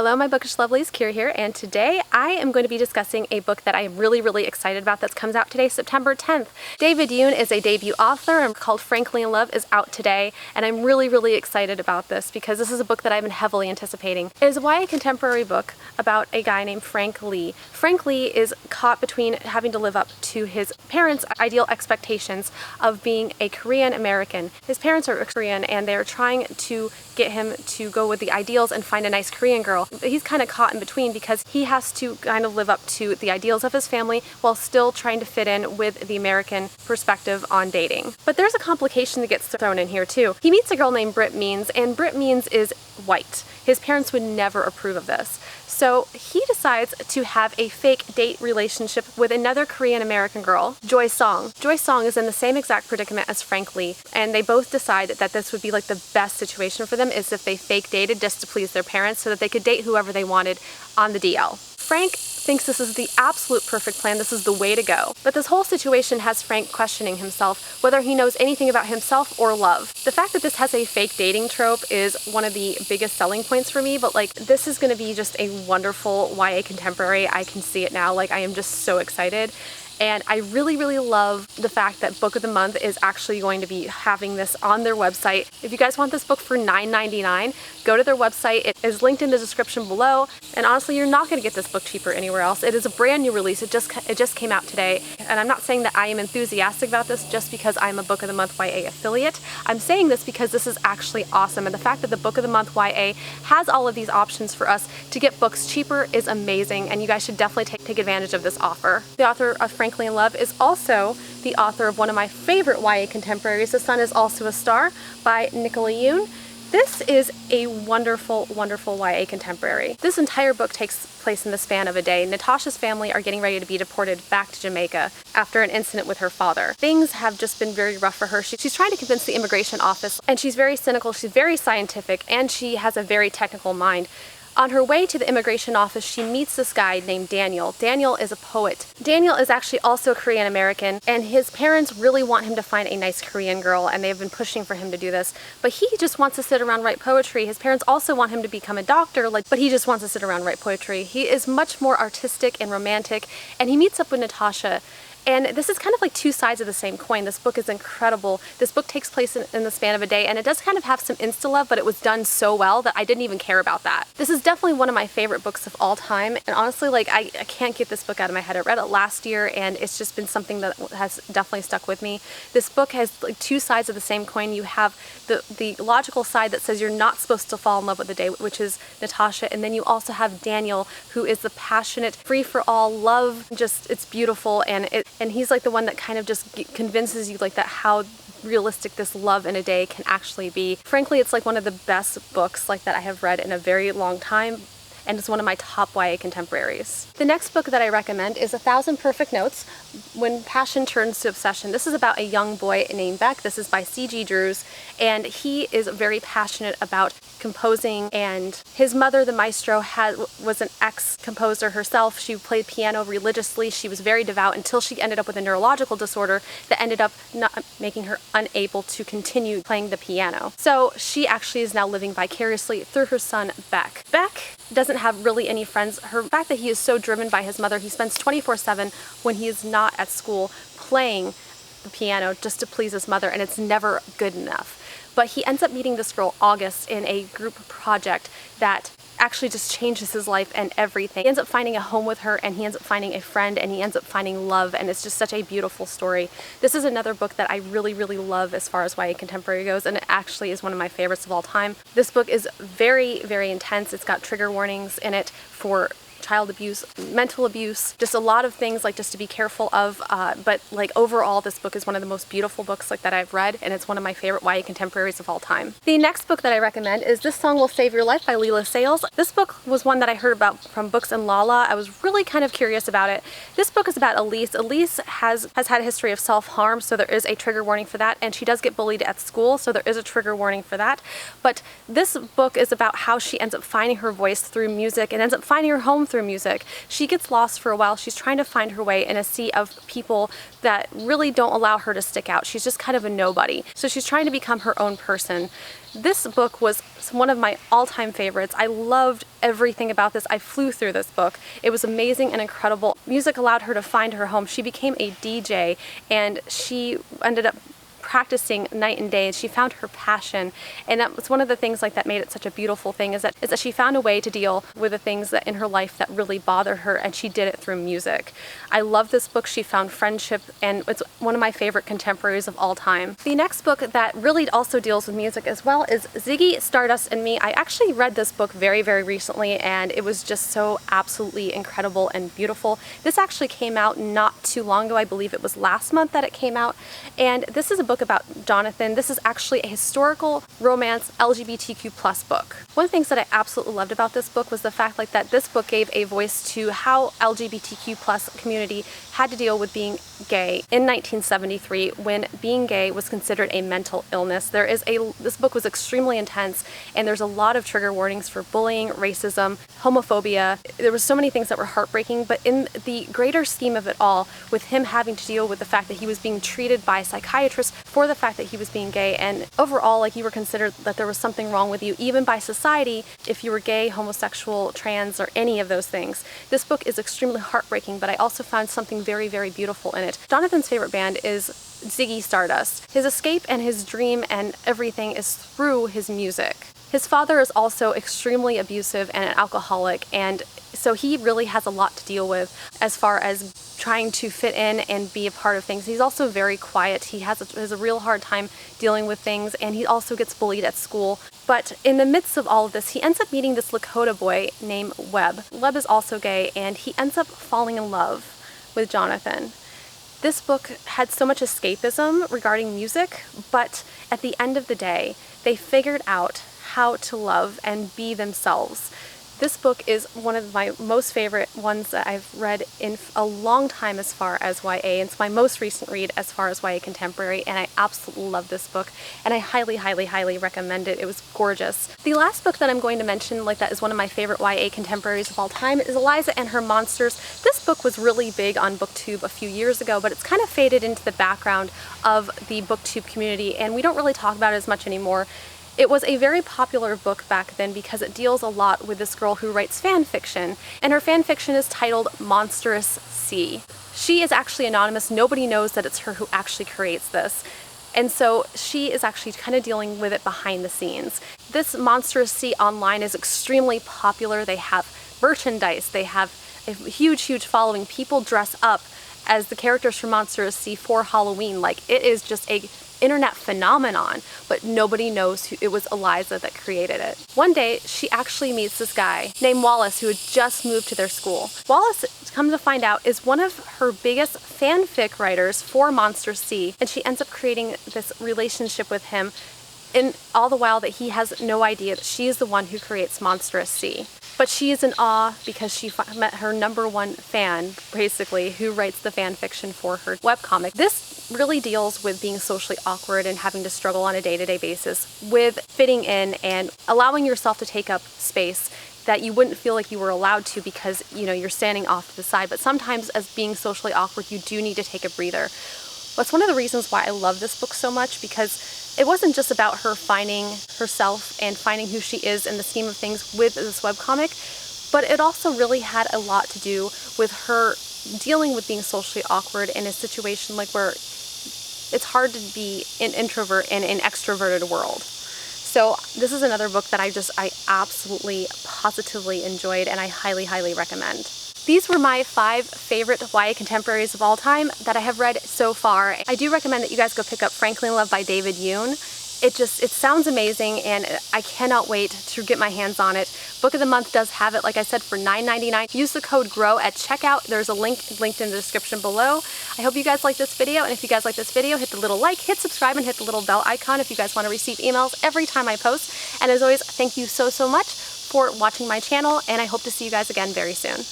Hello my bookish lovelies, Kira here, and today I am going to be discussing a book that I am really excited about that comes out today, September 10th. David Yoon is a debut author and called Frankly in Love is out today, and I'm really excited about this because this is a book that I've been heavily anticipating. It is a YA contemporary book about a guy named Frank Lee. Frank Lee is caught between having to live up to his parents' ideal expectations of being a Korean American. His parents are Korean and they're trying to get him to go with the ideals and find a nice Korean girl. He's kind of caught in between because he has to kind of live up to the ideals of his family while still trying to fit in with the American perspective on dating. But there's a complication that gets thrown in here too. He meets a girl named Britt Means, and Britt Means is white. His parents would never approve of this. So he decides to have a fake date relationship with another Korean American girl, Joy Song. Joy Song is in the same exact predicament as Frank Lee, and they both decide that this would be like the best situation for them is if they fake dated just to please their parents so that they could date whoever they wanted on the DL. Frank thinks this is the absolute perfect plan, this is the way to go. But this whole situation has Frank questioning himself, whether he knows anything about himself or love. The fact that this has a fake dating trope is one of the biggest selling points for me, but like this is going to be just a wonderful YA contemporary. I can see it now, like I am just so excited. And I really love the fact that Book of the Month is actually going to be having this on their website. If you guys want this book for $9.99, go to their website. It is linked in the description below. And honestly, you're not going to get this book cheaper anywhere else. It is a brand new release. It just came out today. And I'm not saying that I am enthusiastic about this just because I'm a Book of the Month YA affiliate. I'm saying this because this is actually awesome. And the fact that the Book of the Month YA has all of these options for us to get books cheaper is amazing. And you guys should definitely take advantage of this offer. The author of Frankly in Love is also the author of one of my favorite YA contemporaries, The Sun is Also a Star by Nicola Yoon. This is a wonderful YA contemporary. This entire book takes place in the span of a day. Natasha's family are getting ready to be deported back to Jamaica after an incident with her father. Things have just been very rough for her. She's trying to convince the immigration office, and she's very cynical, she's very scientific, and she has a very technical mind. On her way to the immigration office, she meets this guy named Daniel. Daniel is a poet. Daniel is actually also Korean American, and his parents really want him to find a nice Korean girl, and they've been pushing for him to do this. But he just wants to sit around write poetry. His parents also want him to become a doctor, but he just wants to sit around write poetry. He is much more artistic and romantic, and he meets up with Natasha. And this is kind of like two sides of the same coin. This book is incredible. This book takes place in the span of a day, and it does kind of have some insta-love, but it was done so well that I didn't even care about that. This is definitely one of my favorite books of all time, and honestly, like I can't get this book out of my head. I read it last year, and it's just been something that has definitely stuck with me. This book has like two sides of the same coin. You have the logical side that says you're not supposed to fall in love with the day, which is Natasha, and then you also have Daniel, who is the passionate, free-for-all love. Just, it's beautiful, and he's like the one that kind of just convinces you like that how realistic this love in a day can actually be. Frankly, it's like one of the best books like that I have read in a very long time, and it's one of my top YA contemporaries. The next book that I recommend is 1,000 Perfect Notes, When Passion Turns to Obsession. This is about a young boy named Beck. This is by C.G. Drews, and he is very passionate about composing, and his mother, the maestro, was an ex-composer herself. She played piano religiously. She was very devout until she ended up with a neurological disorder that ended up not making her unable to continue playing the piano. So she actually is now living vicariously through her son, Beck. Beck doesn't have really any friends. The fact that he is so driven by his mother, he spends 24/7 when he is not at school playing the piano just to please his mother, and it's never good enough. But he ends up meeting this girl, August, in a group project that actually just changes his life and everything. He ends up finding a home with her, and he ends up finding a friend, and he ends up finding love, and it's just such a beautiful story. This is another book that I really love as far as YA contemporary goes, and it actually is one of my favorites of all time. This book is very intense. It's got trigger warnings in it for child abuse, mental abuse, just a lot of things like just to be careful of, but like overall this book is one of the most beautiful books like that I've read, and it's one of my favorite YA contemporaries of all time. The next book that I recommend is This Song Will Save Your Life by Leela Sales. This book was one that I heard about from Books and Lala. I was really kind of curious about it. This book is about Elise. Elise has had a history of self-harm, so there is a trigger warning for that, and she does get bullied at school, so there is a trigger warning for that. But this book is about how she ends up finding her voice through music and ends up finding her home through through music. She gets lost for a while. She's trying to find her way in a sea of people that really don't allow her to stick out. She's just kind of a nobody. So she's trying to become her own person. This book was one of my all-time favorites. I loved everything about this. I flew through this book. It was amazing and incredible. Music allowed her to find her home. She became a DJ, and she ended up practicing night and day, and she found her passion. And that was one of the things like that made it such a beautiful thing, is that she found a way to deal with the things that in her life that really bothered her, and she did it through music. I love this book. She found friendship, and it's one of my favorite contemporaries of all time. The next book that really also deals with music as well is Ziggy Stardust and Me. I actually read this book very, very recently, and it was just so absolutely incredible and beautiful. This actually came out not too long ago. I believe it was last month that it came out, and this is a book about Jonathan. This is actually a historical romance LGBTQ plus book. One of the things that I absolutely loved about this book was the fact that this book gave a voice to how LGBTQ plus community had to deal with being gay in 1973, when being gay was considered a mental illness. This book was extremely intense, and there's a lot of trigger warnings for bullying, racism, homophobia. There were so many things that were heartbreaking, but in the greater scheme of it all, with him having to deal with the fact that he was being treated by psychiatrists for the fact that he was being gay, and overall you were considered that there was something wrong with you, even by society, if you were gay, homosexual, trans, or any of those things. This book is extremely heartbreaking, but I also found something very, very beautiful in it. Jonathan's favorite band is Ziggy Stardust. His escape and his dream and everything is through his music. His father is also extremely abusive and an alcoholic, and so he really has a lot to deal with as far as trying to fit in and be a part of things. He's also very quiet. He has a real hard time dealing with things, and he also gets bullied at school. But in the midst of all of this, he ends up meeting this Lakota boy named Webb. Webb is also gay, and he ends up falling in love with Jonathan. This book had so much escapism regarding music, but at the end of the day, they figured out how to love and be themselves. This book is one of my most favorite ones that I've read in a long time as far as YA. It's my most recent read as far as YA contemporary, and I absolutely love this book, and I highly, highly, highly recommend it. It was gorgeous. The last book that I'm going to mention that is one of my favorite YA contemporaries of all time is Eliza and Her Monsters. This book was really big on BookTube a few years ago, but it's kind of faded into the background of the BookTube community, and we don't really talk about it as much anymore. It was a very popular book back then because it deals a lot with this girl who writes fan fiction, and her fan fiction is titled Monstrous Sea. She is actually anonymous. Nobody knows that it's her who actually creates this. And so she is actually kind of dealing with it behind the scenes. This Monstrous Sea online is extremely popular. They have merchandise. They have a huge, huge following. People dress up as the characters from Monstrous Sea for Halloween. It is just a internet phenomenon, but nobody knows who it was. Eliza that created it. One day, she actually meets this guy named Wallace who had just moved to their school. Wallace, come to find out, is one of her biggest fanfic writers for Monstrous Sea, and she ends up creating this relationship with him, and all the while that he has no idea that she is the one who creates Monstrous Sea. But she is in awe because she met her #1 fan, basically, who writes the fan fiction for her webcomic. This really deals with being socially awkward and having to struggle on a day-to-day basis with fitting in and allowing yourself to take up space that you wouldn't feel like you were allowed to because, you're standing off to the side. But sometimes as being socially awkward, you do need to take a breather. That's one of the reasons why I love this book so much, because it wasn't just about her finding herself and finding who she is in the scheme of things with this webcomic, but it also really had a lot to do with her dealing with being socially awkward in a situation where it's hard to be an introvert in an extroverted world. So this is another book that I absolutely positively enjoyed, and I highly, highly recommend. These were my 5 favorite YA contemporaries of all time that I have read so far. I do recommend that you guys go pick up Frankly in Love by David Yoon. It sounds amazing, and I cannot wait to get my hands on it. Book of the Month does have it, like I said, for $9.99. Use the code GROW at checkout. There's a link linked in the description below. I hope you guys like this video, and if you guys like this video, hit the little like, hit subscribe, and hit the little bell icon if you guys want to receive emails every time I post. And as always, thank you so, so much for watching my channel, and I hope to see you guys again very soon.